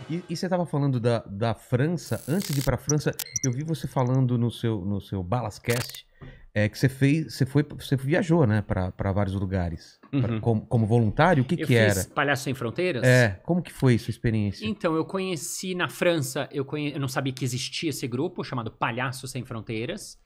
E você estava falando da França. Antes de ir para a França, eu vi você falando no seu Balascast que você viajou, né, para vários lugares. Uhum. Como voluntário, o que Eu que era? fiz Palhaço Sem Fronteiras. Como que foi sua experiência? Então, eu conheci na França, eu não sabia que existia esse grupo chamado Palhaço Sem Fronteiras,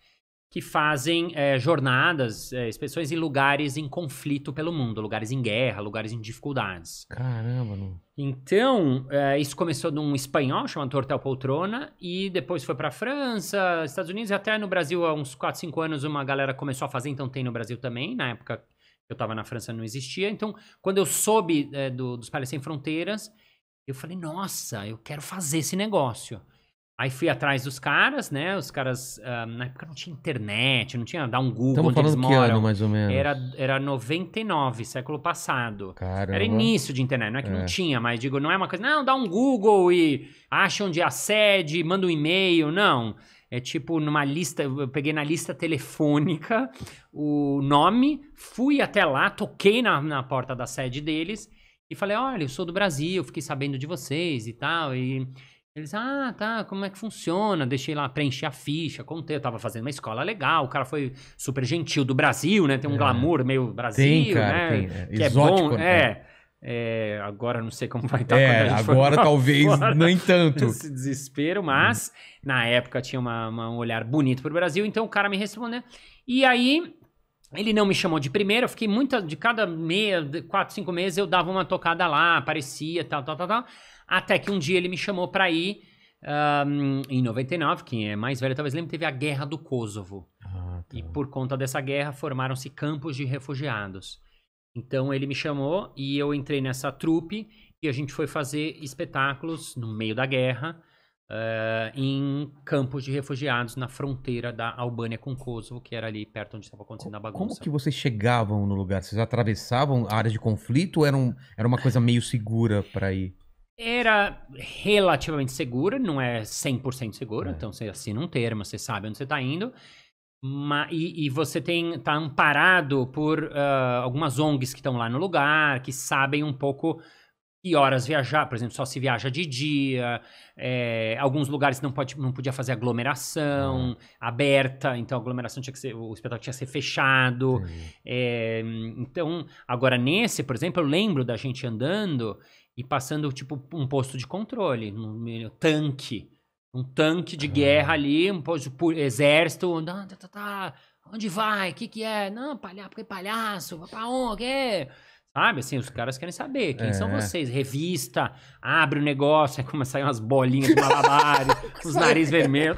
que fazem jornadas, expedições em lugares em conflito pelo mundo, lugares em guerra, lugares em dificuldades. Caramba, não. Então, isso começou num espanhol chamado Tortel Poltrona, e depois foi pra França, Estados Unidos, e até no Brasil, há uns 4, 5 anos, uma galera começou a fazer, então tem no Brasil também. Na época eu tava na França, não existia. Então, quando eu soube dos Palhaços Sem Fronteiras, eu falei, nossa, eu quero fazer esse negócio. Aí fui atrás dos caras, né? Os caras, na época não tinha internet, não tinha dar um Google Estamos onde eles falando que moram. ano, mais ou menos? Era 99, século passado. Caramba. Era início de internet, não é que não tinha, mas digo, não é uma coisa, não, dá um Google e acha onde é a sede, manda um e-mail, não. É tipo numa lista, eu peguei na lista telefônica o nome, fui até lá, toquei na porta da sede deles e falei, olha, eu sou do Brasil, fiquei sabendo de vocês e tal, e... Eles, tá, como é que funciona? Deixei lá, preencher a ficha, contei, eu tava fazendo uma escola legal, o cara foi super gentil do Brasil, né? Tem um glamour meio Brasil, tem, cara, né? Tem, que exótico, é bom, agora não sei como vai estar quando a gente agora talvez fora, nem tanto. Esse desespero, mas na época tinha um olhar bonito pro Brasil, então o cara me respondeu. E aí, ele não me chamou de primeira, eu fiquei de cada 4, 5 meses eu dava uma tocada lá, aparecia, tal. Até que um dia ele me chamou pra ir, em 99, quem é mais velho talvez lembre, teve a Guerra do Kosovo. Tá. E por conta dessa guerra formaram-se campos de refugiados. Então ele me chamou e eu entrei nessa trupe e a gente foi fazer espetáculos no meio da guerra, em campos de refugiados na fronteira da Albânia com Kosovo, que era ali perto onde estava acontecendo a bagunça. Como que vocês chegavam no lugar? Vocês atravessavam áreas de conflito ou era uma coisa meio segura para ir? Era relativamente segura, não é 100% segura, então você assina um termo, você sabe onde você está indo, e você tá amparado por algumas ONGs que estão lá no lugar, que sabem um pouco que horas viajar, por exemplo, só se viaja de dia, alguns lugares não podia fazer aglomeração aberta, então a aglomeração o espetáculo tinha que ser fechado. Então, agora nesse, por exemplo, eu lembro da gente andando e passando, tipo, um posto de controle, um tanque de guerra ali, um posto de exército, onde vai, o que é? Não, palhaço, vai pra onde, sabe, assim, os caras querem saber quem são vocês. Revista, abre o negócio, aí começa a sair umas bolinhas de malabares, os nariz vermelhos,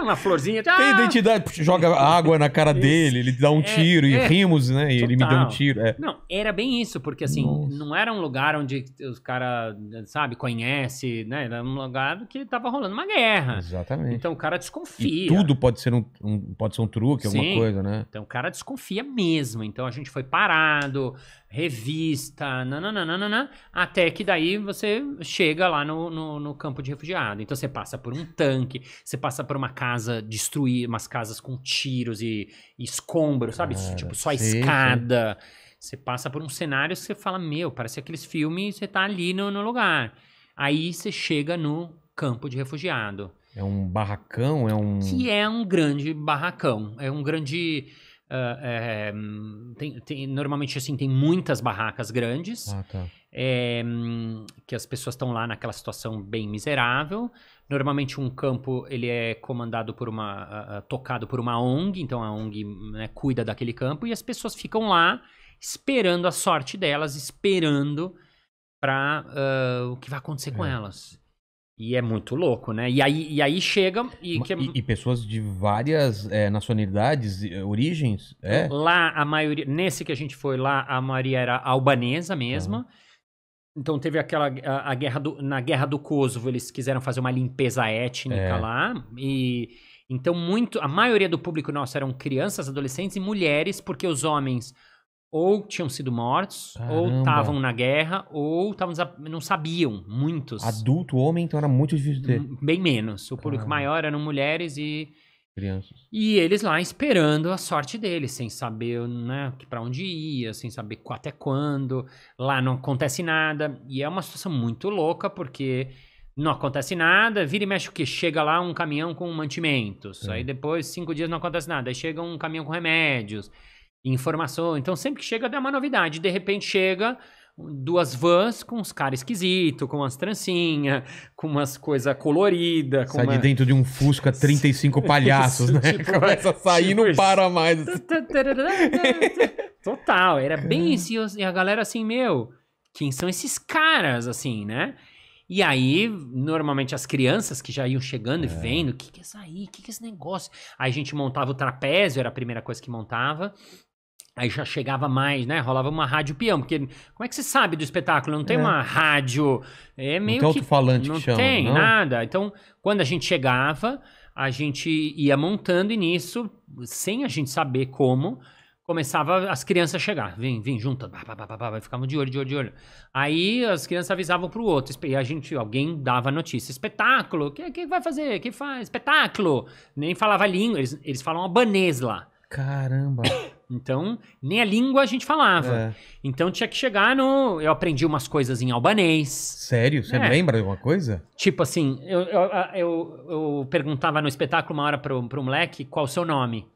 uma florzinha. Tem identidade, joga água na cara dele, ele dá um tiro e rimos, né? E ele me deu um tiro. Não, era bem isso, porque assim, não era um lugar onde os caras, sabe, conhece, né? Era um lugar que tava rolando uma guerra. Exatamente. Então o cara desconfia. E tudo pode ser um truque, alguma coisa, né? Então o cara desconfia mesmo. Então a gente foi parado, revista, nananana, até que daí você chega lá no campo de refugiado. Então você passa por um tanque, você passa por uma casa destruída, umas casas com tiros e escombros, sabe? Tipo, só escada. Você passa por um cenário que você fala, parece aqueles filmes, você tá ali no lugar. Aí você chega no campo de refugiado. É um barracão? Que é um grande barracão. É um grande... normalmente assim tem muitas barracas grandes, que as pessoas estão lá naquela situação bem miserável. Normalmente um campo ele é comandado por tocado por uma ONG, então a ONG, né, cuida daquele campo e as pessoas ficam lá esperando a sorte delas, esperando para o que vai acontecer com elas. E é muito louco, né? E aí chega... E pessoas de várias nacionalidades, origens? Lá, a maioria... Nesse que a gente foi lá, a maioria era albanesa mesmo. Então teve na Guerra do Kosovo, eles quiseram fazer uma limpeza étnica lá. E então a maioria do público nosso eram crianças, adolescentes e mulheres, porque os homens... ou tinham sido mortos, ou estavam na guerra, ou não sabiam, muitos. Adulto, homem, então era muito difícil de ter. Bem menos. O público maior eram mulheres e... crianças. E eles lá esperando a sorte deles, sem saber, né, pra onde ia, sem saber até quando. Lá não acontece nada. E é uma situação muito louca, porque Não acontece nada, vira e mexe o quê? Chega lá um caminhão com mantimentos. Aí depois, 5 dias não acontece nada. Aí chega um caminhão com remédios, informação. Então sempre que chega dá uma novidade. De repente chega 2 vans com uns caras esquisitos, com umas trancinhas, com umas coisas coloridas. Sai de dentro de um Fusca 35 palhaços, Isso, né? tipo, Começa a sair e não tipo para mais. Total, era bem isso. E a galera assim, meu, quem são esses caras, assim, né? E aí, normalmente as crianças que já iam chegando e vendo, o que é isso aí? O que é esse negócio? Aí a gente montava o trapézio, era a primeira coisa que montava. Aí já chegava mais, né? Rolava uma rádio peão, porque como é que você sabe do espetáculo? Não tem uma rádio, é meio não tem que... alto-falante Não que chama, tem não? nada. Então, quando a gente chegava, a gente ia montando e nisso, sem a gente saber como, começava as crianças a chegar. Vem, junta, ficavam de olho. Aí as crianças avisavam pro outro, e alguém dava notícia. Espetáculo, quem vai fazer? Quem faz? Espetáculo! Nem falava língua, eles falam albanês lá. Caramba. Então, nem a língua a gente falava. Então tinha que chegar no... Eu aprendi umas coisas em albanês. Sério? Você lembra de alguma coisa? Tipo assim, eu perguntava no espetáculo uma hora pro moleque qual o seu nome.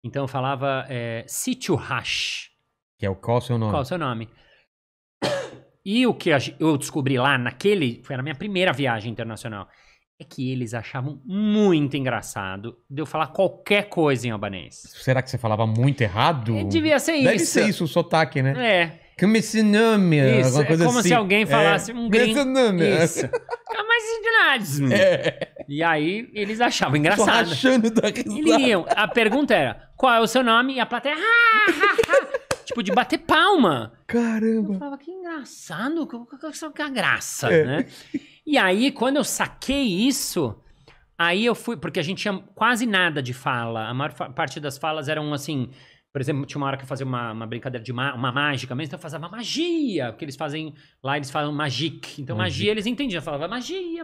Então eu falava Sítio Hash. Que é qual o seu nome? Qual o seu nome? E o que eu descobri lá foi na minha primeira viagem internacional, é que eles achavam muito engraçado de eu falar qualquer coisa em albanês. Será que você falava muito errado? Devia ser isso. Deve ser isso o sotaque, né? É. Como esse nome? Isso, alguma coisa como assim. se alguém falasse um gringo. Esse nome. Isso. E aí eles achavam Tô engraçado. rachando da risada. Eles iam. A pergunta era, qual é o seu nome? E a plateia, tipo, de bater palma. Caramba. Eu falava, que engraçado, que a graça, né? E aí, quando eu saquei isso, aí eu fui, porque a gente tinha quase nada de fala. A maior parte das falas eram assim, por exemplo, tinha uma hora que eu fazia uma brincadeira de uma mágica mesmo, então eu fazia uma magia, porque eles fazem, lá eles falam magic. Então magia eles entendiam, eu falava magia.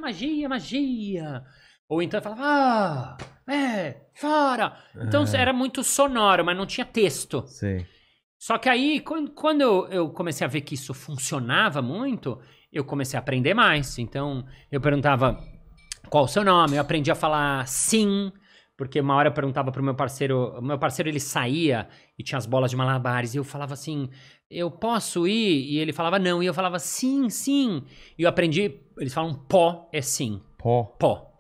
Ou então eu falava, fora. Então era muito sonoro, mas não tinha texto. Sei. Só que aí, quando eu comecei a ver que isso funcionava muito, eu comecei a aprender mais. Então, eu perguntava qual o seu nome, eu aprendi a falar sim, porque uma hora eu perguntava pro meu parceiro ele saía e tinha as bolas de malabares, e eu falava assim, eu posso ir? E ele falava não, e eu falava sim. E eu aprendi, eles falam pó é sim. Pó.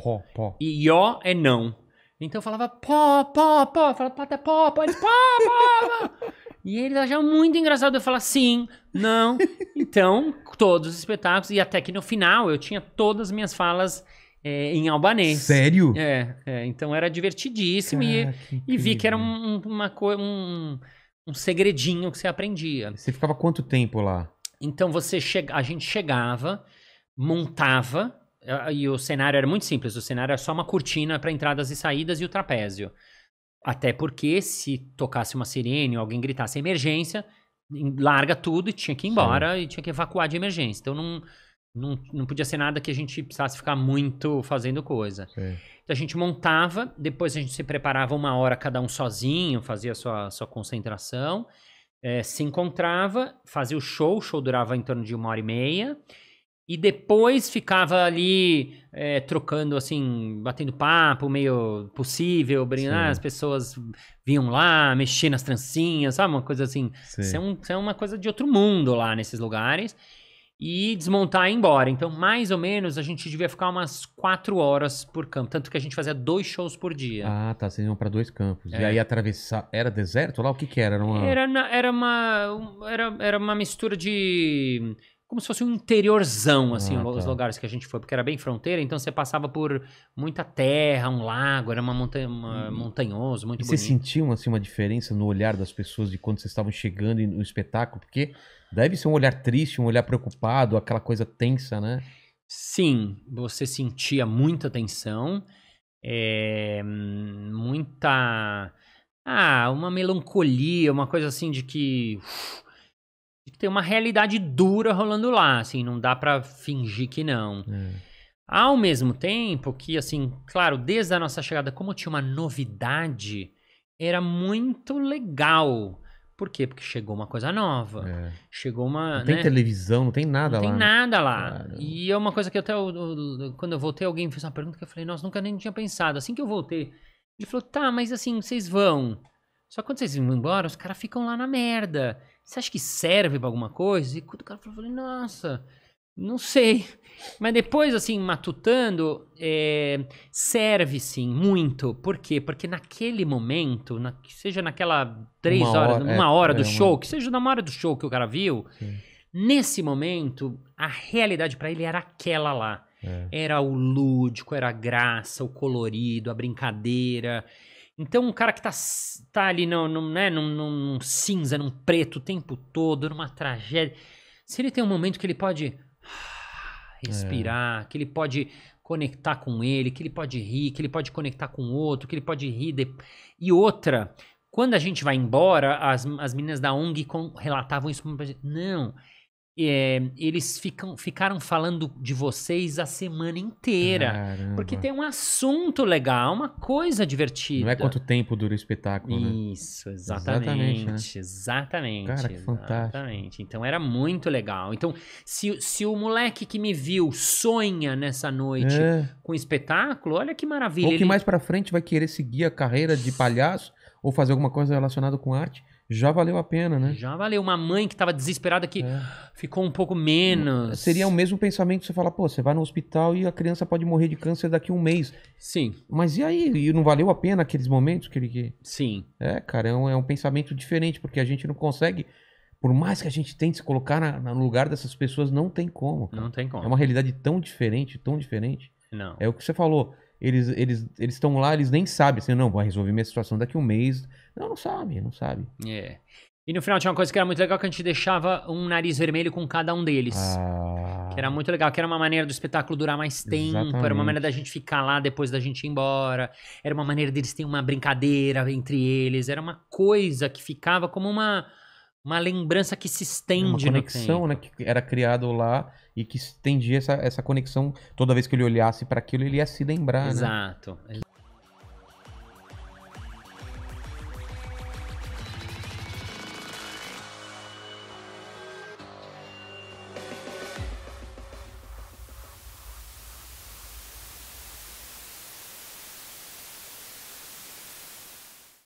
E ió é não. Então eu falava pó. Eu falava pata pó, eles pó. E eles achavam muito engraçado eu falar sim, não. Então, todos os espetáculos, e até que no final eu tinha todas as minhas falas em albanês. Sério? Então era divertidíssimo. E vi que era um segredinho que você aprendia. Você ficava quanto tempo lá? Então a gente chegava, montava, e o cenário era muito simples. O cenário era só uma cortina para entradas e saídas e o trapézio. Até porque se tocasse uma sirene ou alguém gritasse emergência, larga tudo e tinha que ir embora e tinha que evacuar de emergência. Então não podia ser nada que a gente precisasse ficar muito fazendo coisa. Sim. Então a gente montava, depois a gente se preparava 1 hora cada um sozinho, fazia a sua concentração, se encontrava, fazia o show durava em torno de 1h30, e depois ficava ali trocando, assim, batendo papo, meio possível, brincando, as pessoas vinham lá, mexer nas trancinhas, sabe? Uma coisa assim. Isso é uma coisa de outro mundo lá nesses lugares. E desmontar e ir embora. Então, mais ou menos, a gente devia ficar umas 4 horas por campo. Tanto que a gente fazia 2 shows por dia. Ah, tá. Vocês iam pra 2 campos. E aí atravessar... Era deserto lá? O que era? Era uma mistura de... Como se fosse um interiorzão, assim, os lugares que a gente foi, porque era bem fronteira, então você passava por muita terra, um lago, era uma montanha, montanhoso, muito bonito. E vocês sentiam, assim, uma diferença no olhar das pessoas de quando vocês estavam chegando no espetáculo? Porque deve ser um olhar triste, um olhar preocupado, aquela coisa tensa, né? Sim, você sentia muita tensão, uma melancolia, uma coisa assim de que... tem uma realidade dura rolando lá, assim, não dá pra fingir que não. Ao mesmo tempo que, assim, claro, desde a nossa chegada, como tinha uma novidade, era muito legal, Por quê? Porque chegou uma coisa nova. Chegou uma... Não tem televisão, não tem nada lá. Não tem nada lá. E é uma coisa que até quando eu voltei, alguém me fez uma pergunta que eu falei, nossa, nunca nem tinha pensado. Assim que eu voltei, ele falou, tá, mas assim, vocês vão. Só que quando vocês vão embora, os caras ficam lá na merda. Você acha que serve pra alguma coisa? E quando o cara falou, eu falei, nossa, não sei. Mas depois, assim, matutando, serve sim, muito. Por quê? Porque naquele momento, seja naquela 3 horas, uma hora do show, que seja na hora do show que o cara viu, nesse momento, a realidade pra ele era aquela lá. Era o lúdico, era a graça, o colorido, a brincadeira. Então, um cara que tá ali num cinza, num preto o tempo todo, numa tragédia, se ele tem um momento que ele pode respirar, que ele pode conectar com ele, que ele pode rir, que ele pode conectar com o outro, que ele pode rir. E outra, quando a gente vai embora, as meninas da ONG relatavam isso pra gente. Não, eles ficaram falando de vocês a semana inteira. Caramba. Porque tem um assunto legal, uma coisa divertida. Não é quanto tempo dura o espetáculo, né? Isso, exatamente. Exatamente. Cara, que fantástico. Então era muito legal. Então, se o moleque que me viu sonha nessa noite com espetáculo, olha que maravilha. Ou que mais pra frente vai querer seguir a carreira de palhaço ou fazer alguma coisa relacionada com arte. Já valeu a pena, né? Já valeu. Uma mãe que tava desesperada que ficou um pouco menos. Seria o mesmo pensamento você falar, pô, você vai no hospital e a criança pode morrer de câncer daqui a um mês. Sim. Mas e aí? E não valeu a pena aqueles momentos que ele... Sim. Cara, é um pensamento diferente, porque a gente não consegue... Por mais que a gente tente se colocar no lugar dessas pessoas, não tem como. Cara. Não tem como. É uma realidade tão diferente, tão diferente. Não. É o que você falou. Eles estão lá, eles nem sabem. Assim, não, vou resolver minha situação daqui a um mês. Não sabe. E no final tinha uma coisa que era muito legal, que a gente deixava um nariz vermelho com cada um deles. Que era muito legal, que era uma maneira do espetáculo durar mais tempo. Exatamente. Era uma maneira da gente ficar lá depois da gente ir embora. Era uma maneira deles terem uma brincadeira entre eles. Era uma coisa que ficava como uma lembrança que se estende uma conexão, né, que era criado lá e que estendia essa conexão. Toda vez que ele olhasse para aquilo, ele ia se lembrar. Exato. Né?